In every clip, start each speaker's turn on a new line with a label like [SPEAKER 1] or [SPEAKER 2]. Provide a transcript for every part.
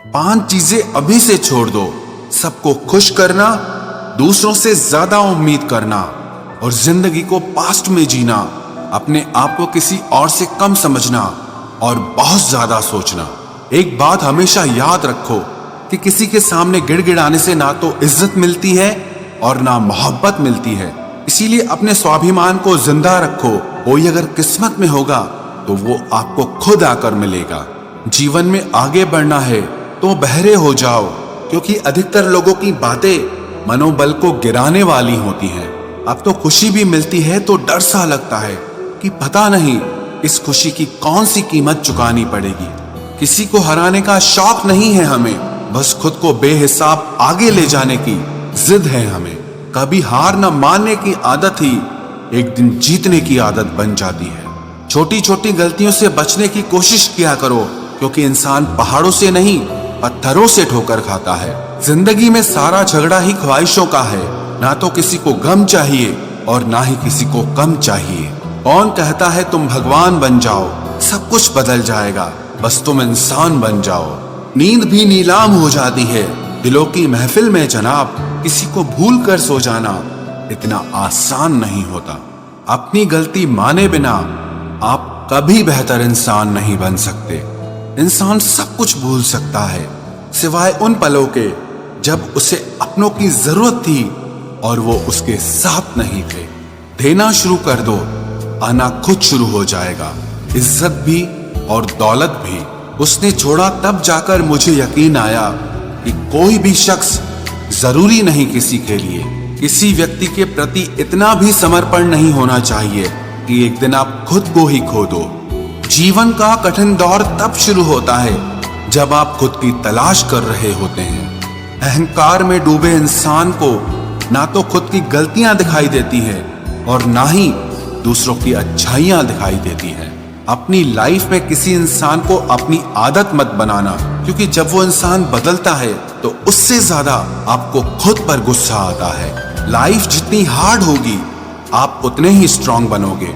[SPEAKER 1] 5 चीजें अभी से छोड़ दो। सबको खुश करना, दूसरों से ज्यादा उम्मीद करना और जिंदगी को पास्ट में जीना, अपने आप को किसी और से कम समझना और बहुत ज्यादा सोचना। एक बात हमेशा याद रखो कि किसी के सामने गिड़गिड़ाने से ना तो इज्जत मिलती है और ना मोहब्बत मिलती है। इसीलिए अपने स्वाभिमान को जिंदा रखो। कोई अगर किस्मत में होगा तो वो आपको खुद आकर मिलेगा। जीवन में आगे बढ़ना है तो बहरे हो जाओ, क्योंकि अधिकतर लोगों की बातें मनोबल को गिराने वाली होती हैं। अब तो खुशी भी मिलती है तो डर सा लगता है कि पता नहीं इस खुशी की कौन सी कीमत चुकानी पड़ेगी। किसी को हराने का शौक नहीं है हमें, बस खुद को बेहिसाब आगे ले जाने की जिद है हमें। कभी हार न मानने की आदत ही एक दिन जीतने की आदत बन जाती है। छोटी छोटी गलतियों से बचने की कोशिश किया करो, क्योंकि इंसान पहाड़ों से नहीं पत्थरों से ठोकर खाता है। जिंदगी में सारा झगड़ा ही ख्वाहिशों का है। ना तो किसी को गम चाहिए और ना ही किसी को कम चाहिए। कौन कहता है तुम भगवान बन जाओ, सब कुछ बदल जाएगा, बस तुम इंसान बन जाओ। नींद भी नीलाम हो जाती है दिलों की महफिल में जनाब। किसी को भूल कर सो जाना इतना आसान नहीं होता। अपनी गलती माने बिना आप कभी बेहतर इंसान नहीं बन सकते। इंसान सब कुछ भूल सकता है सिवाय उन पलों के जब उसे अपनों की जरूरत थी और वो उसके साथ नहीं थे। देना शुरू कर दो, आना खुद शुरू हो जाएगा। इज्जत भी और दौलत भी उसने छोड़ा तब जाकर मुझे यकीन आया कि कोई भी शख्स जरूरी नहीं किसी के लिए। किसी व्यक्ति के प्रति इतना भी समर्पण नहीं होना चाहिए कि एक दिन आप खुद को ही खो दो। जीवन का कठिन दौर तब शुरू होता है जब आप खुद की तलाश कर रहे होते हैं। अहंकार में डूबे इंसान को ना तो खुद की गलतियां दिखाई देती है और ना ही दूसरों की अच्छाइयां दिखाई देती है। अपनी लाइफ में किसी इंसान को अपनी आदत मत बनाना, क्योंकि जब वो इंसान बदलता है तो उससे ज्यादा आपको खुद पर गुस्सा आता है। लाइफ जितनी हार्ड होगी आप उतने ही स्ट्रांग बनोगे,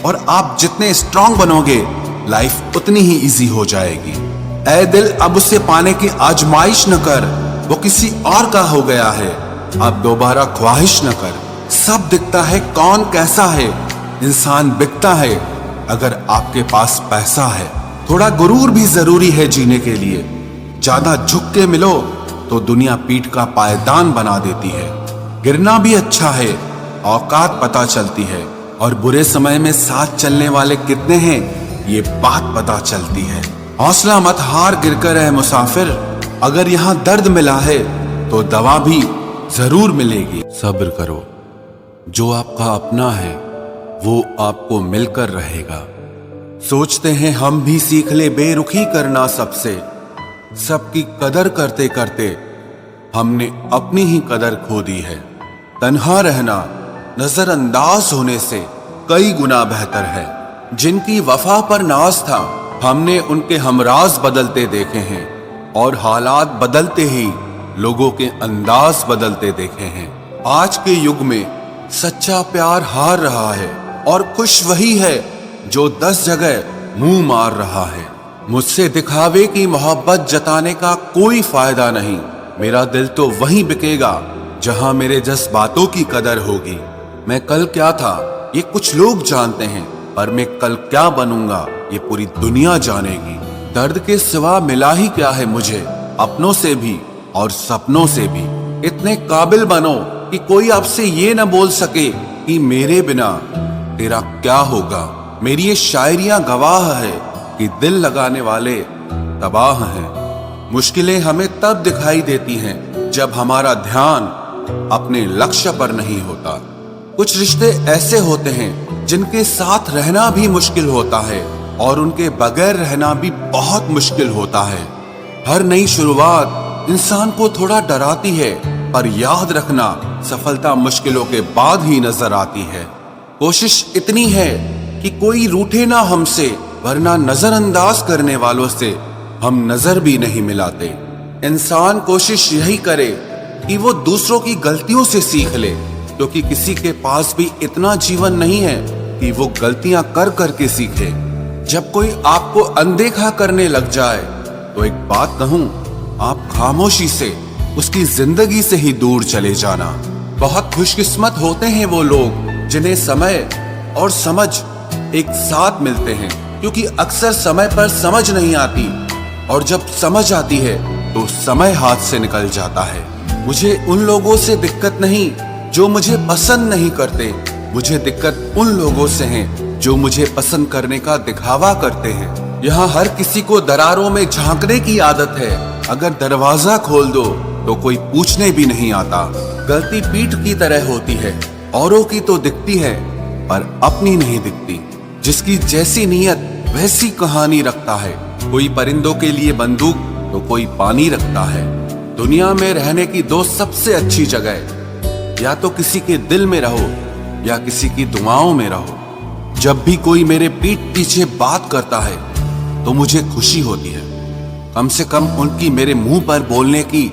[SPEAKER 1] और आप जितने स्ट्रांग बनोगे लाइफ उतनी ही इजी हो जाएगी। ऐ दिल अब उसे पाने की आजमाइश न कर, वो किसी और का हो गया है, अब दोबारा ख्वाहिश न कर। सब दिखता है कौन कैसा है, इंसान बिकता है अगर आपके पास पैसा है। थोड़ा गुरूर भी जरूरी है जीने के लिए। ज्यादा झुक के मिलो तो दुनिया पीठ का पायदान बना देती है। गिरना भी अच्छा है, औकात पता चलती है, और बुरे समय में साथ चलने वाले कितने हैं ये बात पता चलती है। हौसला मत हार गिरकर है मुसाफिर, अगर यहाँ दर्द मिला है तो दवा भी जरूर मिलेगी। सब्र करो, जो आपका अपना है वो आपको मिलकर रहेगा। सोचते हैं हम भी सीख ले बेरुखी करना सबसे, सबकी कदर करते करते हमने अपनी ही कदर खो दी है। तन्हा रहना नजरअंदाज होने से कई गुना बेहतर है। जिनकी वफा पर नाज था हमने उनके हमराज बदलते देखे हैं, और हालात बदलते ही लोगों के अंदाज बदलते देखे हैं। आज के युग में सच्चा प्यार हार रहा है और खुश वही है जो 10 जगह मुंह मार रहा है। मुझसे दिखावे की मोहब्बत जताने का कोई फायदा नहीं। मेरा दिल तो वहीं बिकेगा जहां मेरे जज्बातों की कदर होगी। मैं कल क्या था ये कुछ लोग जानते हैं, पर मैं कल क्या बनूंगा ये पूरी दुनिया जानेगी। दर्द के सिवा मिला ही क्या है मुझे, अपनों से भी और सपनों से भी। इतने काबिल बनो कि कोई आपसे ये न बोल सके कि मेरे बिना तेरा क्या होगा। मेरी ये शायरियां गवाह है कि दिल लगाने वाले तबाह हैं। मुश्किलें हमें तब दिखाई देती हैं जब हमारा ध्यान अपने लक्ष्य पर नहीं होता। कुछ रिश्ते ऐसे होते हैं जिनके साथ रहना भी मुश्किल होता है और उनके बगैर रहना भी बहुत मुश्किल होता है। हर नई शुरुआत इंसान को थोड़ा डराती है, पर याद रखना सफलता मुश्किलों के बाद ही नजर आती है। कोशिश इतनी है कि कोई रूठे ना हमसे, वरना नजरअंदाज करने वालों से हम नजर भी नहीं मिलाते। इंसान कोशिश यही करे कि वो दूसरों की गलतियों से सीख ले, क्योंकि किसी के पास भी इतना जीवन नहीं है कि वो गलतियां कर करके सीखे। जब कोई आपको अनदेखा करने लग जाए तो एक बात कहूं, आप खामोशी से उसकी जिंदगी से ही दूर चले जाना। बहुत खुशकिस्मत होते हैं वो लोग जिन्हें समय और समझ एक साथ मिलते हैं, क्योंकि अक्सर समय पर समझ नहीं आती और जब समझ आती है तो समय हाथ से निकल जाता है। मुझे उन लोगों से दिक्कत नहीं जो मुझे पसंद नहीं करते, मुझे दिक्कत उन लोगों से है जो मुझे पसंद करने का दिखावा करते हैं। यहाँ हर किसी को दरारों में झांकने की आदत है। अगर दरवाजा खोल दो तो कोई पूछने भी नहीं आता। गलती पीठ की तरह होती है, औरों की तो दिखती है पर अपनी नहीं दिखती। जिसकी जैसी नीयत वैसी कहानी रखता है। कोई परिंदों के लिए बंदूक तो कोई पानी रखता है। दुनिया में रहने की दो सबसे अच्छी जगह, या तो किसी के दिल में रहो या किसी की दुआओं में रहो। जब भी कोई मेरे पीठ पीछे बात करता है तो मुझे खुशी होती है। कम से कम उनकी मेरे मुंह पर बोलने की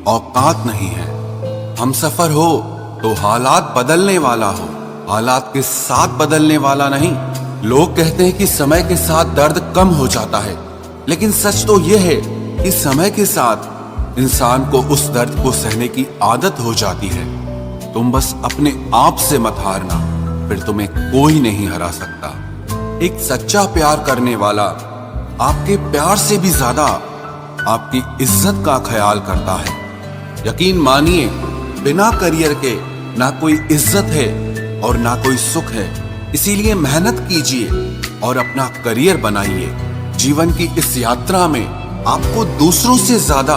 [SPEAKER 1] औकात नहीं है। हमसफर हो तो हालात बदलने वाला हो, हालात के साथ बदलने वाला नहीं। लोग कहते हैं कि समय के साथ दर्द कम हो जाता है, लेकिन सच तो यह है कि समय के साथ इंसान को उस दर्द को सहने की आदत हो जाती है। तुम बस अपने आप से मत हारना, फिर तुम्हें कोई नहीं हरा सकता। एक सच्चा प्यार करने वाला आपके प्यार से भी ज्यादा आपकी इज्जत का ख्याल करता है। यकीन मानिए, बिना करियर के ना कोई इज्जत है और ना कोई सुख है। इसीलिए मेहनत कीजिए और अपना करियर बनाइए। जीवन की इस यात्रा में आपको दूसरों से ज्यादा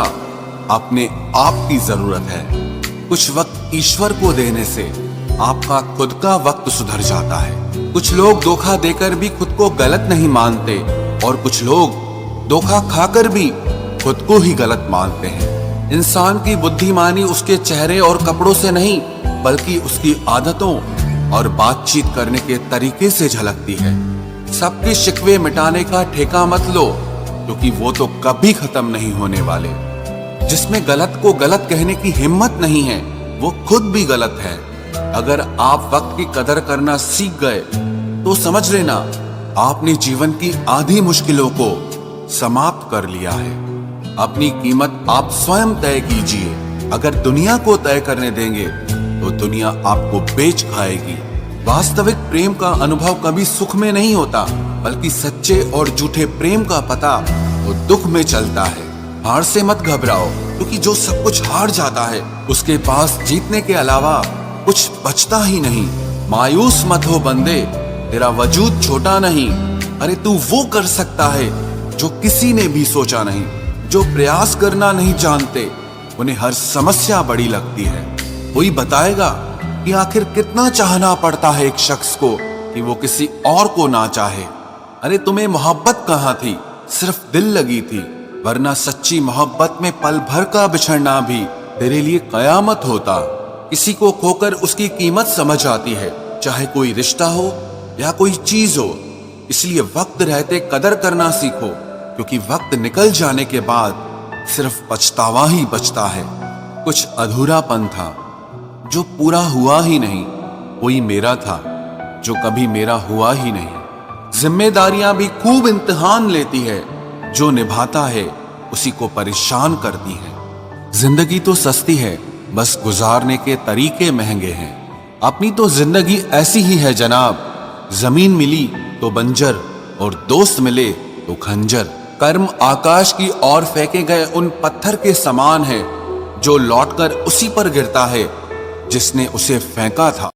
[SPEAKER 1] अपने आप की जरूरत है। कुछ वक्त ईश्वर को देने से आपका खुद का वक्त सुधर जाता है। कुछ लोग धोखा देकर भी खुद को गलत नहीं मानते और कुछ लोग धोखा खाकर भी खुद को ही गलत मानते हैं। इंसान की बुद्धिमानी उसके चेहरे और कपड़ों से नहीं, बल्कि उसकी आदतों और बातचीत करने के तरीके से झलकती है। सबके शिकवे मिटाने का ठेका मत लो, क्योंकि वो तो कभी खत्म नहीं होने वाले। जिसमें गलत को गलत कहने की हिम्मत नहीं है, वो खुद भी गलत है। अगर आप वक्त की कदर करना सीख गए तो समझ लेना आपने जीवन की आधी मुश्किलों को समाप्त कर लिया है। अपनी कीमत आप स्वयं तय कीजिए। अगर दुनिया को तय करने देंगे तो दुनिया आपको बेच खाएगी। वास्तविक प्रेम का अनुभव कभी सुख में नहीं होता, बल्कि सच्चे और झूठे प्रेम का पता वो दुख में चलता है। हार से मत घबराओ, क्योंकि जो सब कुछ हार जाता है उसके पास जीतने के अलावा कुछ बचता ही नहीं। मायूस मत हो बंदे, तेरा वजूद छोटा नहीं। अरे तू वो कर सकता है जो किसी ने भी सोचा नहीं। जो प्रयास करना नहीं जानते उन्हें हर समस्या बड़ी लगती है। कोई बताएगा कि आखिर कितना चाहना पड़ता है एक शख्स को कि वो किसी और को ना चाहे। अरे तुम्हें मोहब्बत कहाँ थी, सिर्फ दिल लगी थी, वरना सच्ची मोहब्बत में पल भर का बिछड़ना भी तेरे लिए कयामत होता। किसी को खोकर उसकी कीमत समझ आती है, चाहे कोई रिश्ता हो या कोई चीज हो। इसलिए वक्त रहते कदर करना सीखो, क्योंकि वक्त निकल जाने के बाद सिर्फ पछतावा ही बचता है। कुछ अधूरापन था जो पूरा हुआ ही नहीं, कोई मेरा था जो कभी मेरा हुआ ही नहीं। जिम्मेदारियां भी खूब इम्तिहान लेती है, जो निभाता है उसी को परेशान करती है। जिंदगी तो सस्ती है, बस गुजारने के तरीके महंगे हैं। अपनी तो जिंदगी ऐसी ही है जनाब, जमीन मिली तो बंजर और दोस्त मिले तो खंजर। कर्म आकाश की ओर फेंके गए उन पत्थर के समान है जो लौटकर उसी पर गिरता है जिसने उसे फेंका था।